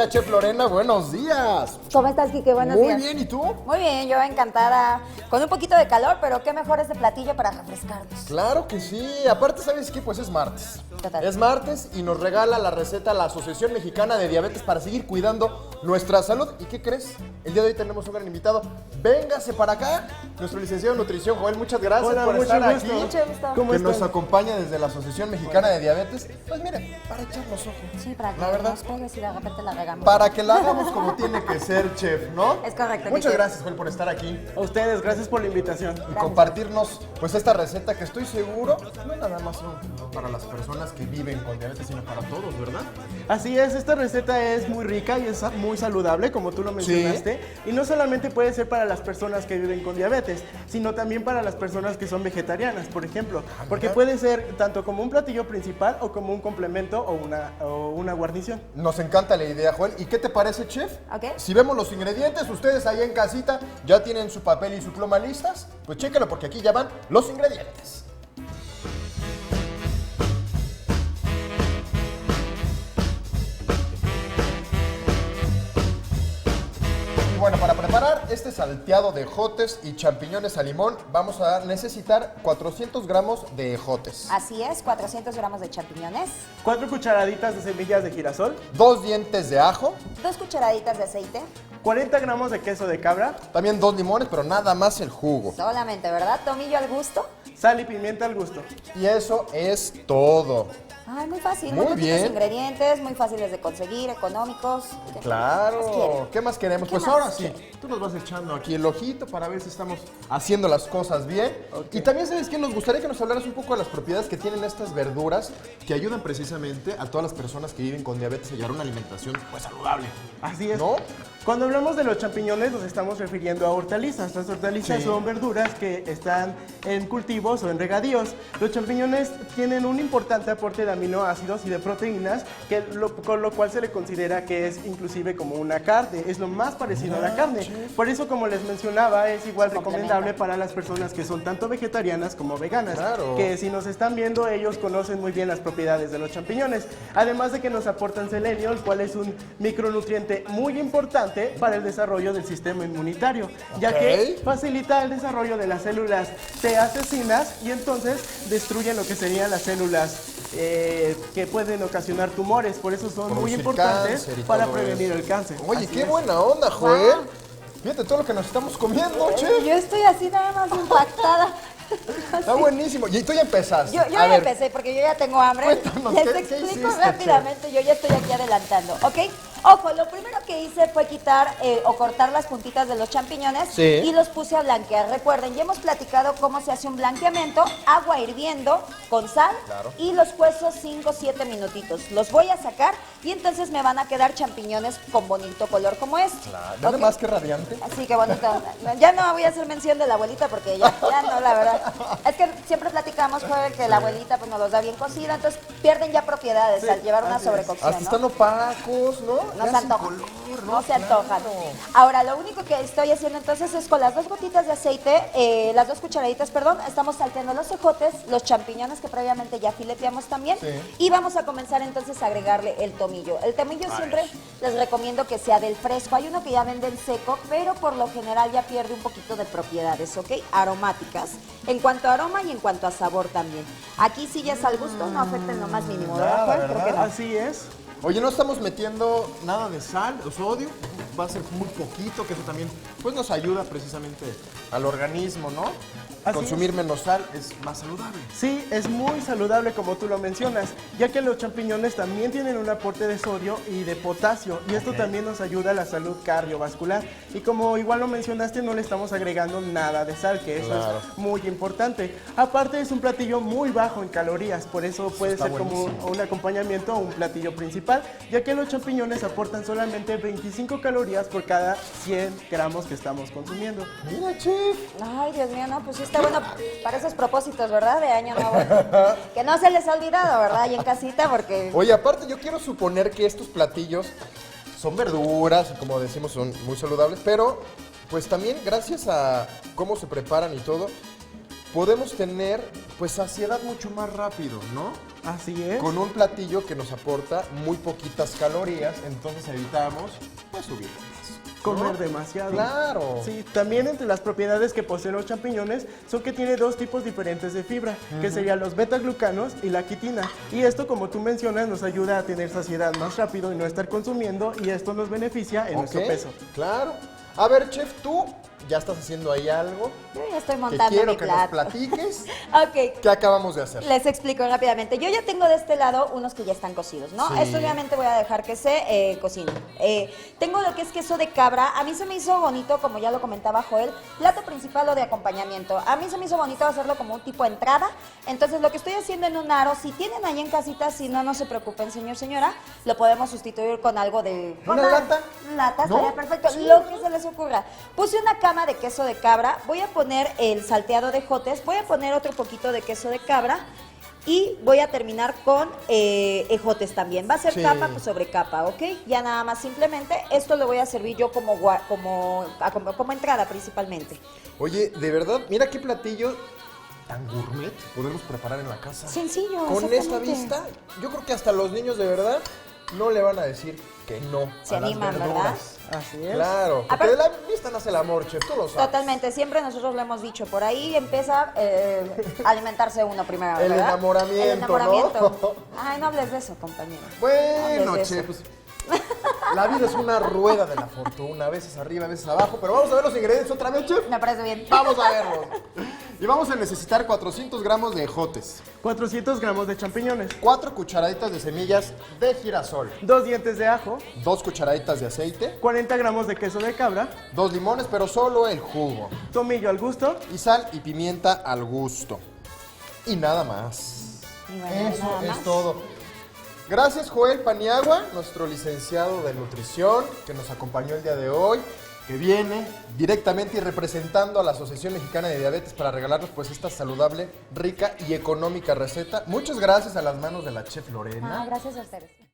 querida Chef Lorena, buenos días. ¿Cómo estás, Quique? Buenos días. Muy bien, ¿y tú? Muy bien, yo encantada. Con un poquito de calor, pero qué mejor este platillo para refrescarnos. Claro que sí. Aparte, ¿sabes qué? Pues es martes. Total. Es martes y nos regala la receta la Asociación Mexicana de Diabetes para seguir cuidando nuestra salud. ¿Y qué crees? El día de hoy tenemos un gran invitado. Véngase para acá, nuestro licenciado en nutrición, Joel. Muchas gracias por mucho estar gusto. aquí. Mucho gusto. ¿Cómo Que están? nos acompaña desde la Asociación Mexicana de Diabetes. Pues mire, para echar los ojos. Sí, para que la verdad, nos pegues y de repente la regamos. para que la hagamos como tiene que ser, chef, ¿no? Es correcto, Muchas Quique. gracias, Joel, por estar aquí A ustedes, gracias por la invitación. y compartirnos pues esta receta que estoy seguro no nada más son para las personas que viven con diabetes, sino para todos, ¿verdad? Así es, esta receta es muy rica y es muy saludable, como tú lo mencionaste. Y no solamente puede ser para las personas que viven con diabetes, sino también para las personas que son vegetarianas, por ejemplo. Porque puede ser tanto como un platillo principal o como un complemento o una guarnición. Nos encanta la idea, Joel. ¿Y qué te parece, chef? Ok. Si vemos los ingredientes, ustedes allá en casita ya tienen su papel y su pluma listas, pues chéquelo porque aquí ya van los ingredientes. Y bueno, para preparar este salteado de ejotes y champiñones a limón, vamos a necesitar 400 gramos de ejotes, Así es, 400 gramos de champiñones, 4 cucharaditas de semillas de girasol, 2 dientes de ajo, 2 cucharaditas de aceite, 40 gramos de queso de cabra, también 2 limones, pero nada más el jugo. solamente, ¿verdad? Tomillo al gusto. sal y pimienta al gusto. Y eso es todo. Ay, muy fácil, Muy muy poquitos bien. ingredientes, muy fáciles de conseguir, económicos. ¿Qué más quieren? Claro, ¿qué más queremos? ¿Qué Pues más ahora sí, quieren? tú nos vas echando aquí el ojito para ver si estamos haciendo las cosas bien. Y también, ¿sabes qué? Nos gustaría que nos hablaras un poco de las propiedades que tienen estas verduras que ayudan precisamente a todas las personas que viven con diabetes a llevar una alimentación pues saludable. Así es. ¿No? Cuando hablamos de los champiñones nos estamos refiriendo a hortalizas. Las hortalizas Sí. son verduras que están en cultivos o en regadíos. Los champiñones tienen un importante aporte de aminoácidos y de proteínas, con lo cual se le considera que es inclusive como una carne. Es lo más parecido a la carne. Por eso, como les mencionaba, es igual Se recomendable complementa. para las personas que son tanto vegetarianas como veganas. Claro. Que si nos están viendo, ellos conocen muy bien las propiedades de los champiñones. Además de que nos aportan selenio, el cual es un micronutriente muy importante para el desarrollo del sistema inmunitario, ya que facilita el desarrollo de las células T asesinas y entonces destruyen lo que serían las células que pueden ocasionar tumores. Por eso son muy Producir importantes cáncer y para todo prevenir eso. el cáncer. Oye, Así qué es. buena onda, Joel. Fíjate todo lo que nos estamos comiendo, chef. Yo estoy así nada más impactada. Está buenísimo. Y tú ya empezaste. Yo A ya ver, empecé porque yo ya tengo hambre. Cuéntanos, Les ¿qué explico hiciste, rápidamente, yo ya estoy aquí adelantando, ¿ok? Ojo, lo primero que hice fue quitar o cortar las puntitas de los champiñones Sí. y los puse a blanquear. Recuerden, ya hemos platicado cómo se hace un blanqueamiento, agua hirviendo con sal Claro. y los cuezo 5 o 7 minutitos. Los voy a sacar y entonces me van a quedar champiñones con bonito color como este. nada ¿ok? más que radiante. Así que bonito. Ya no voy a hacer mención de la abuelita porque ya no, la verdad. Es que siempre platicamos, Joel, que la abuelita pues nos los da bien cocida, entonces pierden ya propiedades al llevar una así es. sobrecocción, Hasta ¿no? están opacos, ¿no? No Ya se sin antojan. color, No se antojan. Ahora, lo único que estoy haciendo entonces es con las 2 gotitas de aceite, las 2 cucharaditas, perdón, estamos salteando los ejotes, los champiñones que previamente ya fileteamos también. Sí. Y vamos a comenzar entonces a agregarle el tomillo. El tomillo siempre les recomiendo que sea del fresco. Hay uno que ya venden seco, pero por lo general ya pierde un poquito de propiedades, ¿ok? Aromáticas. En cuanto a aroma y en cuanto a sabor también. Aquí sí ya es al gusto, no afecta en lo más mínimo, ¿verdad, Nada, Joel? ¿verdad? Creo que no. Así es. Oye, no estamos metiendo nada de sal o sodio, va a ser muy poquito, que eso también pues nos ayuda precisamente al organismo, ¿no? Así Consumir menos sal es más saludable. Sí, es muy saludable como tú lo mencionas, ya que los champiñones también tienen un aporte de sodio y de potasio, y esto también nos ayuda a la salud cardiovascular. Y como igual lo mencionaste, no le estamos agregando nada de sal, que eso Claro. es muy importante. Aparte es un platillo muy bajo en calorías, por eso puede está ser como buenísimo. un acompañamiento o un platillo principal, ya que los champiñones aportan solamente 25 calorías por cada 100 gramos que estamos consumiendo. Mira, chef. Ay, Dios mío, no, pues sí está bueno para esos propósitos, ¿verdad? De año nuevo. Que no se les ha olvidado, ¿verdad? Ahí en casita, porque... Oye, aparte yo quiero suponer que estos platillos son verduras y como decimos son muy saludables, pero pues también gracias a cómo se preparan y todo, podemos tener pues saciedad mucho más rápido, ¿no? Así es. Con un platillo que nos aporta muy poquitas calorías, entonces evitamos pues subir de peso, ¿no? Comer demasiado. Claro. Sí, también entre las propiedades que poseen los champiñones son que tiene dos tipos diferentes de fibra, que serían los betaglucanos y la quitina. Y esto, como tú mencionas, nos ayuda a tener saciedad más rápido y no estar consumiendo, y esto nos beneficia en nuestro Ok, peso. Claro. A ver, chef, tú ya estás haciendo ahí algo Yo ya estoy que montando quiero mi que nos plato. platiques. Ok. ¿Qué acabamos de hacer? Les explico rápidamente. Yo ya tengo de este lado unos que ya están cocidos, ¿no? Sí. Esto obviamente voy a dejar que se cocinen. Tengo lo que es queso de cabra. A mí se me hizo bonito, como ya lo comentaba Joel, plato principal o de acompañamiento. A mí se me hizo bonito hacerlo como un tipo de entrada. Entonces lo que estoy haciendo en un aro, si tienen ahí en casita, si no, no se preocupen, señor, señora, lo podemos sustituir con algo de... ¿Una lata? Lata, ¿No? estaría perfecto. Sí. Lo que se les ocurra. Puse una cama de queso de cabra, voy a poner el salteado de ejotes, voy a poner otro poquito de queso de cabra y voy a terminar con ejotes también. Va a ser Sí. capa sobre capa, ¿ok? Ya nada más, simplemente esto lo voy a servir yo como entrada principalmente. Oye, de verdad, mira qué platillo tan gourmet podemos preparar en la casa. Sencillo, Con esta exactamente. vista, yo creo que hasta los niños de verdad no le van a decir que no Se a las animan, verduras. Así es. Claro, porque Aparte- de la vista nace el amor, chef, tú lo sabes. Totalmente, siempre nosotros lo hemos dicho, por ahí empieza a alimentarse uno primero, El ¿verdad? enamoramiento, El enamoramiento. ¿no? Ay, no hables de eso, compañero. Bueno, No hables de chef, eso. pues, la vida es una rueda de la fortuna, a veces arriba, a veces abajo, pero vamos a ver los ingredientes otra vez, chef. Me parece bien. Vamos a verlos. Y vamos a necesitar 400 gramos de ejotes, 400 gramos de champiñones, 4 cucharaditas de semillas de girasol, 2 dientes de ajo, 2 cucharaditas de aceite, 40 gramos de queso de cabra, 2 limones, pero solo el jugo, tomillo al gusto. y sal y pimienta al gusto. Y nada más. Y bueno, Eso nada es más. todo. Gracias, Joel Paniagua, nuestro licenciado de nutrición, que nos acompañó el día de hoy, que viene directamente y representando a la Asociación Mexicana de Diabetes para regalarnos pues esta saludable, rica y económica receta. Muchas gracias a las manos de la chef Lorena. Ah, gracias a ustedes.